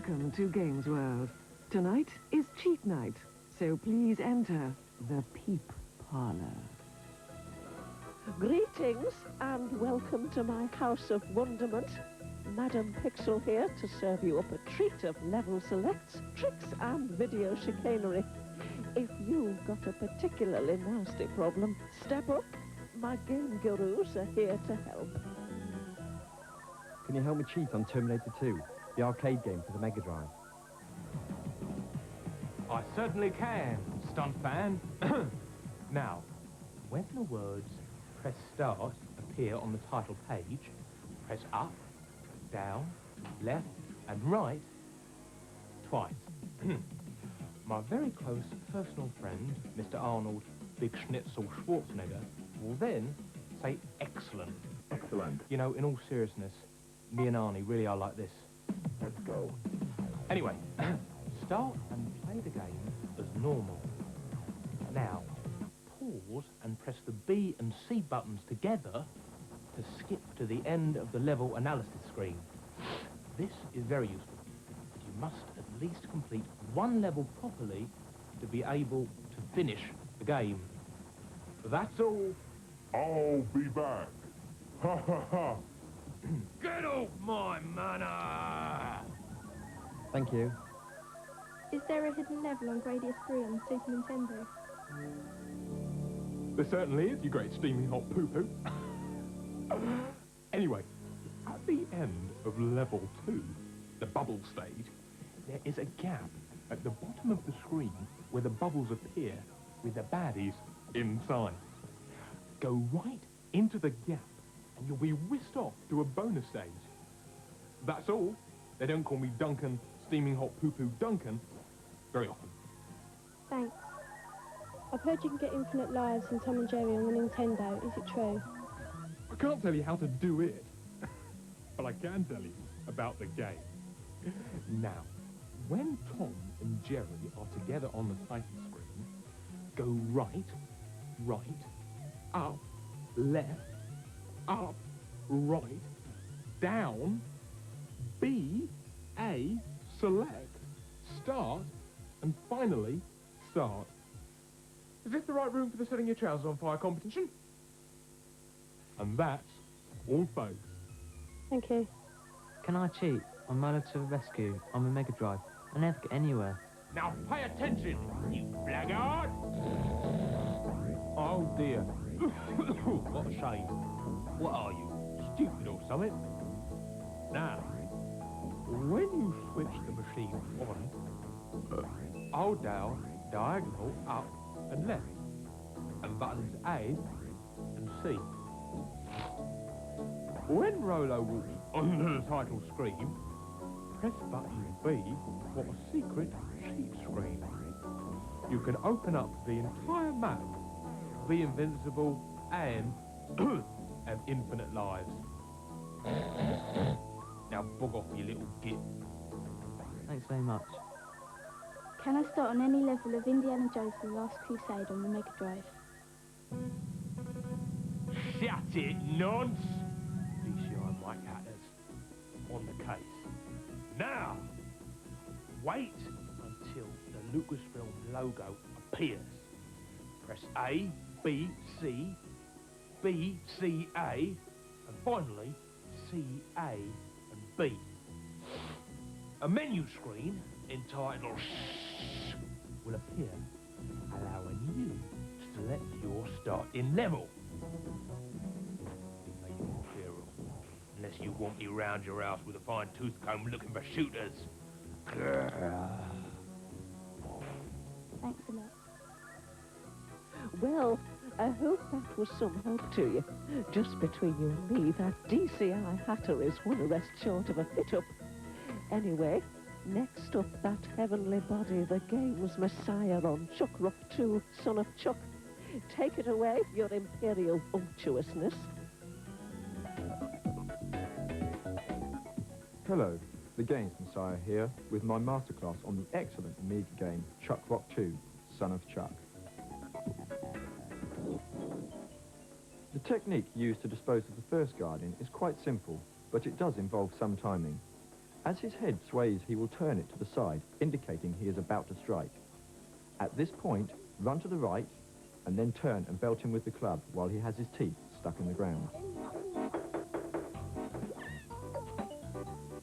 Welcome to Games World. Tonight is cheat night, so please enter the Peep Parlour. Greetings and welcome to my house of wonderment. Madam Pixel here to serve you up a treat of level selects, tricks and video chicanery. If you've got a particularly nasty problem, step up. My game gurus are here to help. Can you help me cheat on Terminator 2, the arcade game for the Mega Drive? I certainly can, stunt fan. Now, when the words "press start" appear on the title page, press up, down, left and right twice. My very close personal friend, Mr. Arnold Big Schnitzel Schwarzenegger, will then say excellent. Excellent. You know, in all seriousness, me and Arnie really are like this. Let's go. Anyway, start and play the game as normal. Now, pause and press the B and C buttons together to skip to the end of the level analysis screen. This is very useful. You must at least complete one level properly to be able to finish the game. That's all. I'll be back. Ha ha ha. Get off my manor! Thank you. Is there a hidden level on Gradius 3 on the Super Nintendo? There certainly is, you great steaming hot poo-poo. Anyway, at the end of level 2, the bubble stage, there is a gap at the bottom of the screen where the bubbles appear with the baddies inside. Go right into the gap and you'll be whisked off to a bonus stage. That's all. They don't call me Duncan, steaming hot poo-poo Duncan, very often. Thanks. I've heard you can get infinite lives in Tom and Jerry on the Nintendo. Is it true? I can't tell you how to do it, but I can tell you about the game. Now, when Tom and Jerry are together on the title screen, go right, up, left, up, right, down, B, A, select, start, and finally, start. Is this the right room for the setting your trousers on fire competition? And that's all, folks. Thank you. Can I cheat on Milo to the Rescue on the Mega Drive? I never get anywhere. Now pay attention, you blackguard! Oh dear. What a shame. What are you, stupid or something? Now, when you switch the machine on, hold down, diagonal, up and left, and buttons A and C. When Rolo walks onto the title screen, press button B for a secret sheet screen. You can open up the entire map, be invincible and have infinite lives. Now bug off, you little git. Thanks very much. Can I start on any level of Indiana Jones and the Last Crusade on the Mega Drive? Shut it, nonce! DCI Mike Hatters on the case. Now, wait until the Lucasfilm logo appears. Press A, B, C, B, C, A, and finally C, A, and B. A menu screen entitled Shh will appear, allowing you to select your starting level. Be made more clearer, unless you want me round your house with a fine tooth comb looking for shooters. Thanks a lot. Well, I hope that was some help to you. Just between you and me, that DCI Hatter is one arrest short of a fit-up. Anyway, next up, that heavenly body, the game's messiah on Chuck Rock 2, Son of Chuck. Take it away, your imperial unctuousness. Hello, the Games Messiah here with my masterclass on the excellent Amiga game Chuck Rock 2, Son of Chuck. The technique used to dispose of the first Guardian is quite simple, but it does involve some timing. As his head sways, he will turn it to the side, indicating he is about to strike. At this point, run to the right, and then turn and belt him with the club while he has his teeth stuck in the ground.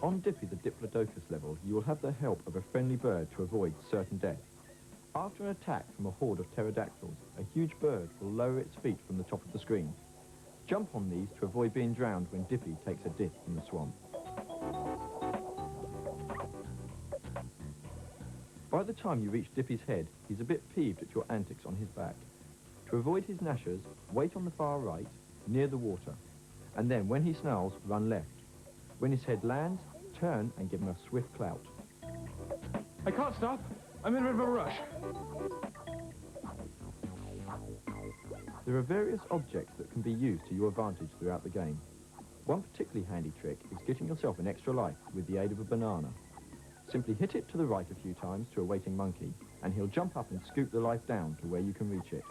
On Dippy the Diplodocus level, you will have the help of a friendly bird to avoid certain death. After an attack from a horde of pterodactyls, a huge bird will lower its feet from the top of the screen. Jump on these to avoid being drowned when Dippy takes a dip in the swamp. By the time you reach Dippy's head, he's a bit peeved at your antics on his back. To avoid his gnashers, wait on the far right, near the water, and then when he snarls, run left. When his head lands, turn and give him a swift clout. I can't stop. I'm in a bit of a rush. There are various objects that can be used to your advantage throughout the game. One particularly handy trick is getting yourself an extra life with the aid of a banana. Simply hit it to the right a few times to a waiting monkey, and he'll jump up and scoop the life down to where you can reach it.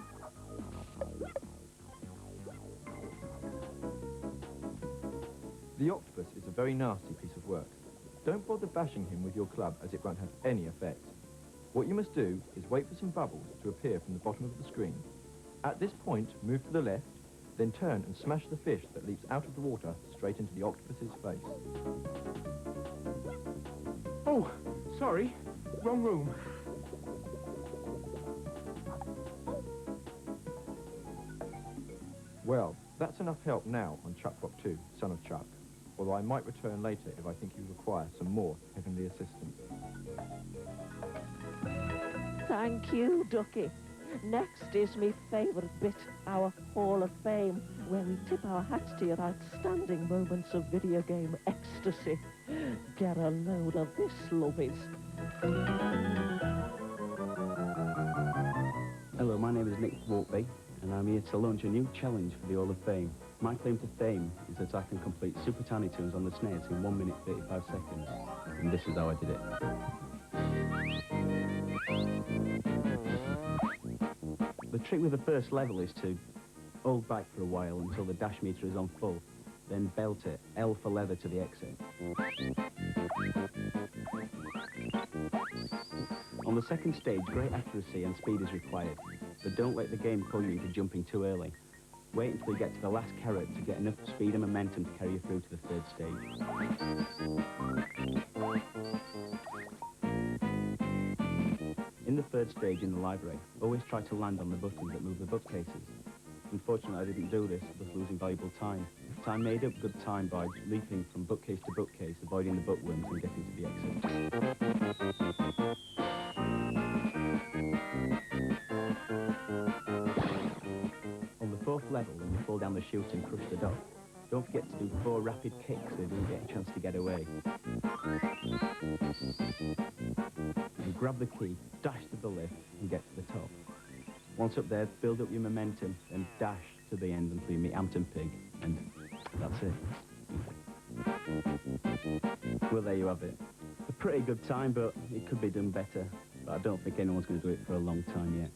The octopus is a very nasty piece of work. Don't bother bashing him with your club, as it won't have any effect. What you must do is wait for some bubbles to appear from the bottom of the screen. At this point, move to the left, then turn and smash the fish that leaps out of the water straight into the octopus's face. Oh, sorry. Wrong room. Well, that's enough help now on Chuck Rock 2, Son of Chuck, although I might return later if I think you require some more heavenly assistance. Thank you, Ducky. Next is me favourite bit, our Hall of Fame, where we tip our hats to your outstanding moments of video game ecstasy. Get a load of this, lovies. Hello, my name is Nick Waltby, and I'm here to launch a new challenge for the Hall of Fame. My claim to fame is that I can complete Super Tiny Toons on the SNES in 1 minute 35 seconds, and this is how I did it. The trick with the first level is to hold back for a while until the dash meter is on full, then belt it, L for leather to the exit. On the second stage, great accuracy and speed is required, but don't let the game pull you into jumping too early. Wait until you get to the last carrot to get enough speed and momentum to carry you through to the third stage. In the third stage in the library, always try to land on the buttons that move the bookcases. Unfortunately, I didn't do this, thus losing valuable time. But I made up good time by leaping from bookcase to bookcase, avoiding the bookworms and getting to the exit. On the fourth level, when you fall down the chute and crush the dock, don't forget to do 4 rapid kicks so you don't get a chance to get away. And grab the key, dash to the lift, and get to the top. Once up there, build up your momentum, and dash to the end until you meet Hampton Pig, and that's it. Well, there you have it. A pretty good time, but it could be done better. But I don't think anyone's going to do it for a long time yet.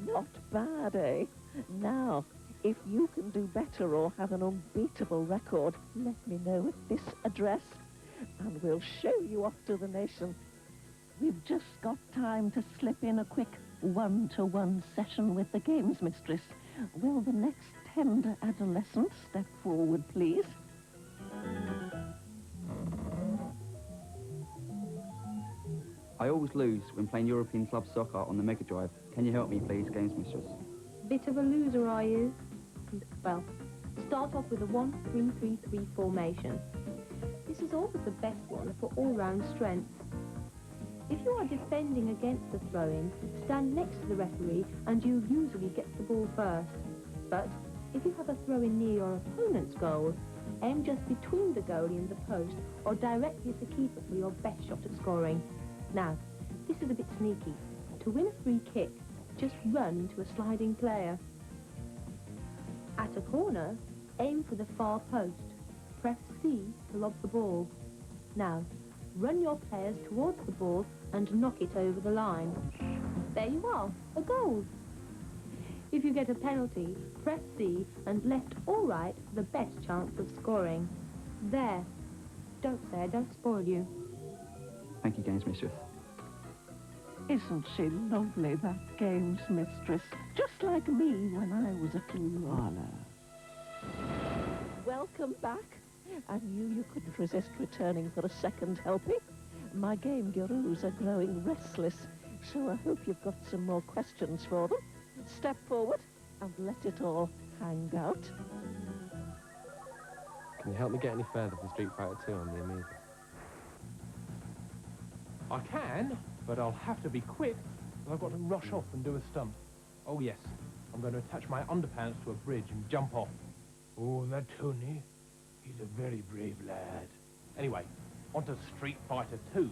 Not bad, eh? Now, if you can do better or have an unbeatable record, let me know at this address, and we'll show you off to the nation. We've just got time to slip in a quick one-to-one session with the games mistress. Will the next tender adolescent step forward, please? I always lose when playing European Club Soccer on the Mega Drive. Can you help me, please, Games Mistress? Bit of a loser, are you? Well, start off with a 1-3-3-3 formation. This is always the best one for all-round strength. If you are defending against the throw-in, stand next to the referee and you usually get the ball first. But if you have a throw-in near your opponent's goal, aim just between the goalie and the post or directly at the keeper for your best shot at scoring. Now, this is a bit sneaky. To win a free kick, just run into a sliding player. At a corner, aim for the far post. Press C to lob the ball. Now, run your players towards the ball and knock it over the line. There you are, a goal. If you get a penalty, press C and left or right for the best chance of scoring. There. Don't say I don't spoil you. Thank you, Games Mistress. Isn't she lovely, that games mistress? Just like me when I was a Peep Parlour. Welcome back. I knew you couldn't resist returning for a second helping. My game gurus are growing restless, so I hope you've got some more questions for them. Step forward and let it all hang out. Can you help me get any further than Street Fighter 2 on the Amiga? I can, but I'll have to be quick, because I've got to rush off and do a stunt. Oh yes, I'm going to attach my underpants to a bridge and jump off. Oh, that Tony, he's a very brave lad. Anyway, on to Street Fighter 2.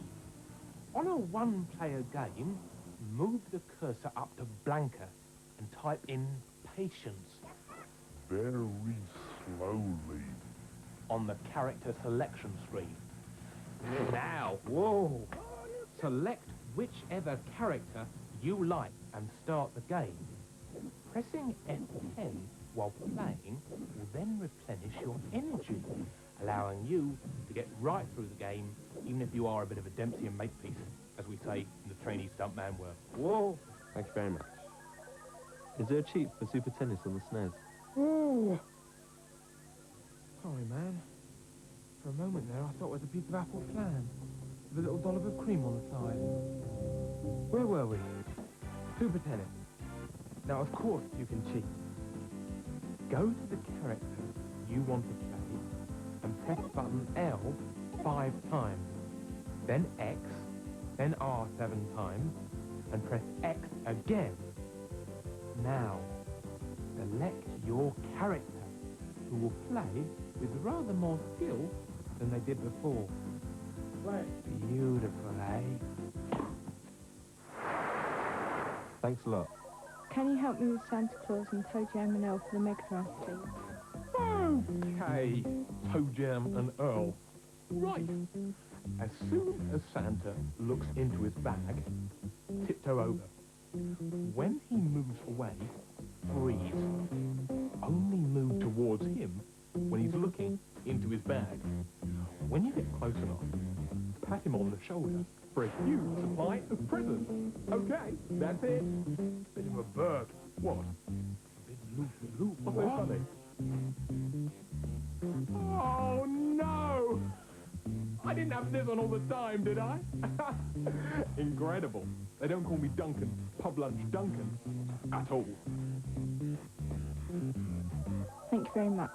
On a one-player game, move the cursor up to Blanca and type in patience Very slowly. on the character selection screen. Now, whoa, select whichever character you like and start the game. Pressing F10 while playing will then replenish your energy, allowing you to get right through the game, even if you are a bit of a Dempsey and Makepeace, as we say in the trainee stuntman world. Whoa! Thank you very much. Is there a cheat for Super Tennis on the SNES? Ooh! Sorry, man. For a moment there, I thought it was a piece of apple flan with a little dollop of cream on the side. Where were we? Super Tennis. Now, of course, you can cheat. Go to the character you want to play and press button L 5 times, then X, then R 7 times, and press X again. Now, select your character, who will play with rather more skill than they did before. Play. Beautiful, eh? Thanks a lot. Can you help me with Santa Claus and Toe Jam and Earl for the Mega Drive, please? Okay, Toe Jam and Earl. Right. As soon as Santa looks into his bag, tiptoe over. When he moves away, freeze. Only move towards him when he's looking into his bag. When you get close enough, pat him on the shoulder for a huge supply of presents. Okay, that's it. Bit of a berg. What? A bit loop-de-loop. What's so funny? Oh, no! I didn't have this on all the time, did I? Incredible. They don't call me Duncan, Pub Lunch Duncan, at all. Thank you very much.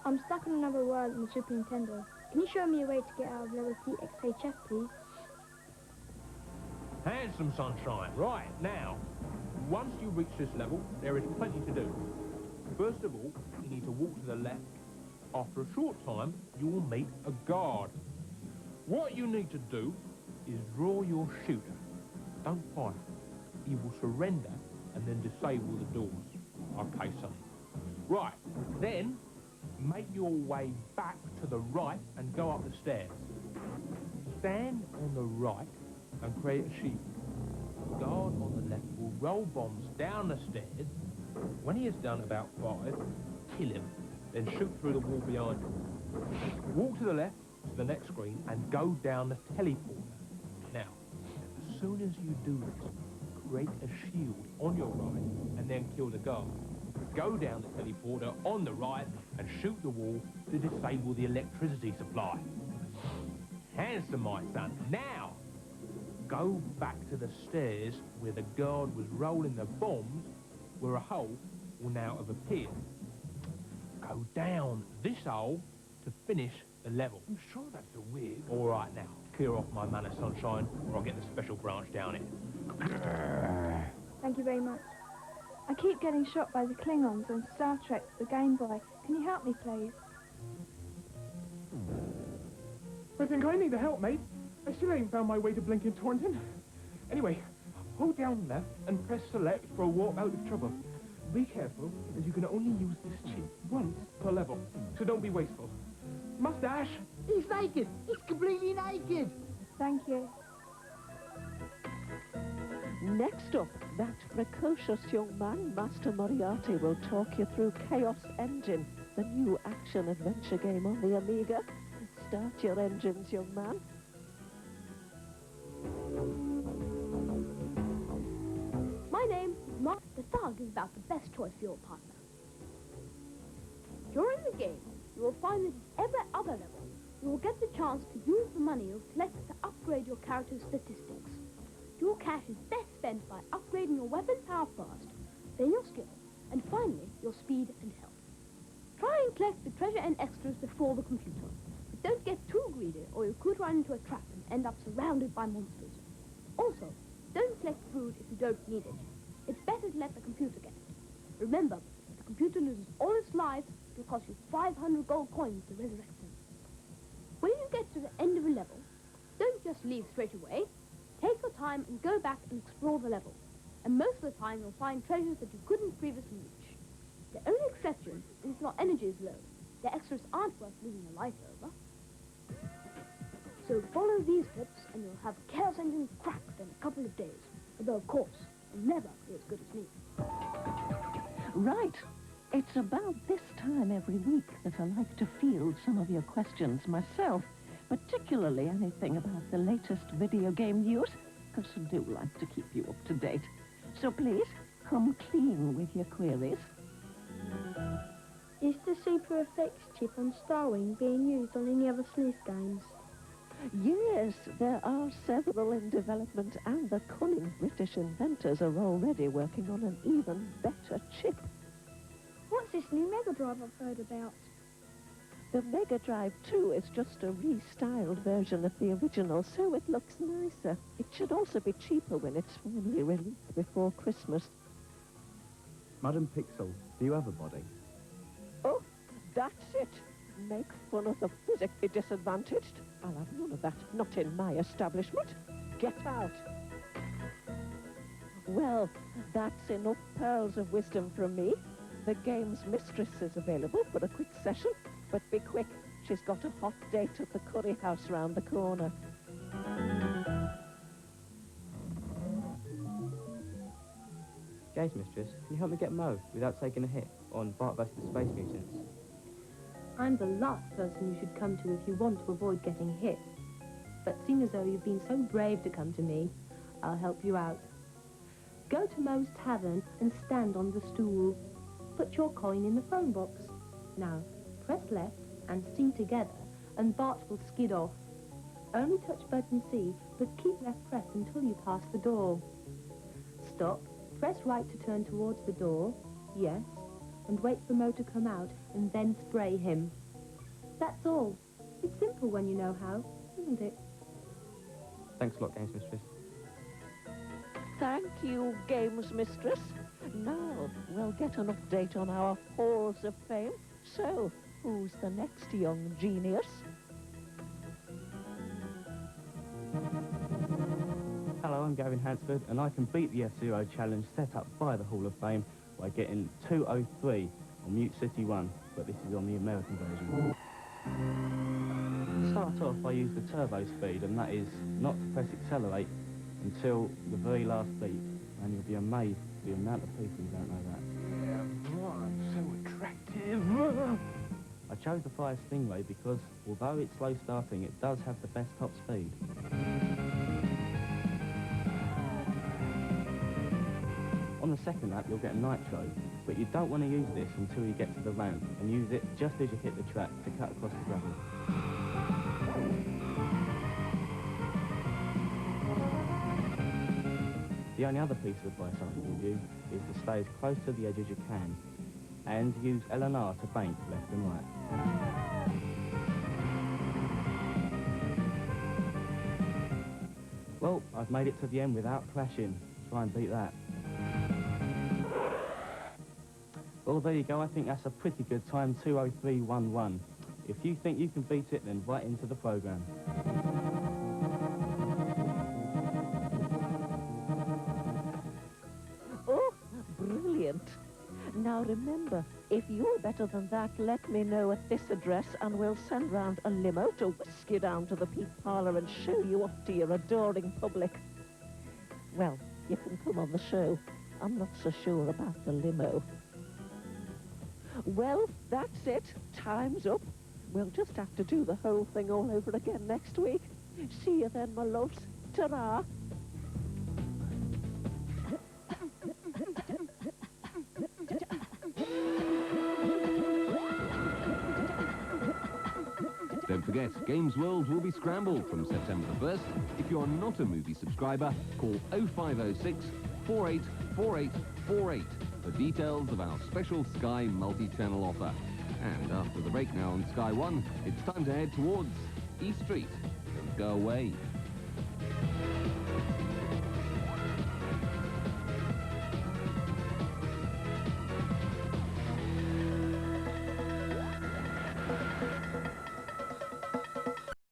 I'm stuck on another world in the Super Nintendo. Can you show me a way to get out of level TXHF, please? Handsome sunshine. Right, now, once you reach this level, there is plenty to do. First of all, you need to walk to the left. After a short time, you will meet a guard. What you need to do is draw your shooter. Don't fire. He will surrender and then disable the doors. Okay, son. Right, then make your way back to the right and go up the stairs. Stand on the right and create a shield. The guard on the left will roll bombs down the stairs. When he has done about 5, kill him, then shoot through the wall behind him. Walk to the left to the next screen and go down the teleporter. Now, as soon as you do this, create a shield on your right and then kill the guard. Go down the teleporter on the right and shoot the wall to disable the electricity supply. Handsome, my son. Now, go back to the stairs where the guard was rolling the bombs, where a hole will now have appeared. Go down this hole to finish the level. I'm sure that's a wig. All right, now, clear off my manor, sunshine, or I'll get the special branch down it. Thank you very much. I keep getting shot by the Klingons on Star Trek, the Game Boy. Can you help me, please? I think I need the help, mate. I still ain't found my way to Blinking Taunton. Anyway, hold down left and press select for a walk out of trouble. Be careful, as you can only use this cheat once per level, so don't be wasteful. Mustache! He's naked! He's completely naked! Thank you. Next up, that precocious young man, Master Moriarty, will talk you through Chaos Engine, the new action-adventure game on the Amiga. Start your engines, young man. My name is Mark. The thug is about the best choice for your partner. During the game, you will find that at every other level, you will get the chance to use the money you've collected to upgrade your character's statistics. Your cash is best spent by upgrading your weapon power first, then your skill, and finally, your speed and health. Try and collect the treasure and extras before the computer. But don't get too greedy, or you could run into a trap and end up surrounded by monsters. Also, don't collect food if you don't need it. It's better to let the computer get it. Remember, if the computer loses all its lives, it will cost you 500 gold coins to resurrect them. When you get to the end of a level, don't just leave straight away. Take your time and go back and explore the level. And most of the time, you'll find treasures that you couldn't previously reach. The only exception is if your energy is low. The extras aren't worth losing your life over. So follow these tips and you'll have a Chaos Engine cracked in a couple of days. Although, of course, it'll never be as good as me. Right. It's about this time every week that I like to field some of your questions myself, particularly anything about the latest video game news, because I do like to keep you up to date. So please, come clean with your queries. Is the Super Effects chip on Starwing being used on any other sleuth games? Yes, there are several in development, and the cunning British inventors are already working on an even better chip. What's this new Mega Drive I've heard about? The Mega Drive 2 is just a restyled version of the original, so it looks nicer. It should also be cheaper when it's finally released before Christmas. Madam Pixel, do you have a body? Oh, that's it. Make fun of the physically disadvantaged. I'll have none of that, not in my establishment. Get out. Well, that's enough pearls of wisdom from me. The game's mistress is available for a quick session, but be quick. She's got a hot date at the curry house round the corner. Games Mistress, can you help me get Mo without taking a hit on Bart vs. the Space Mutants? I'm the last person you should come to if you want to avoid getting hit. But seeing as though you've been so brave to come to me, I'll help you out. Go to Mo's Tavern and stand on the stool. Put your coin in the phone box. Now, press left and sing together, and Bart will skid off. Only touch button C, but keep left pressed until you pass the door. Stop, press right to turn towards the door, yes, and wait for Mo to come out, and then spray him. That's all. It's simple when you know how, isn't it? Thanks a lot, Games Mistress. Thank you, Games Mistress. Now, we'll get an update on our Halls of Fame. So, who's the next young genius? Hello, I'm Gavin Hansford, and I can beat the S01 challenge set up by the Hall of Fame by getting 203 on Mute City 1, but this is on the American version. To start off, I use the turbo speed, and that is not to press accelerate until the very last beat, and you'll be amazed at the amount of people who don't know that. Yeah, so attractive. I chose the Fire Stingray because, although it's slow starting, it does have the best top speed. On the second lap, you'll get Nitro, but you don't want to use this until you get to the ramp, and use it just as you hit the track to cut across the gravel. The only other piece of advice I can give you is to stay as close to the edge as you can, and use L&R to bank left and right. Well, I've made it to the end without crashing. Try and beat that. Well, there you go. I think that's a pretty good time, 2:03.11. If you think you can beat it, then right into the programme. Oh, brilliant. Now remember, if you're better than that, let me know at this address and we'll send round a limo to whisk you down to the Peep Parlour and show you off to your adoring public. Well, you can come on the show. I'm not so sure about the limo. Well, that's it. Time's up. We'll just have to do the whole thing all over again next week. See you then, my loves. Ta-ra! Don't forget, Games World will be scrambled from September the 1st. If you're not a movie subscriber, call 0506 484848 for details of our special Sky multi-channel offer. And after the break now on Sky One, it's time to head towards East Street. Don't go away.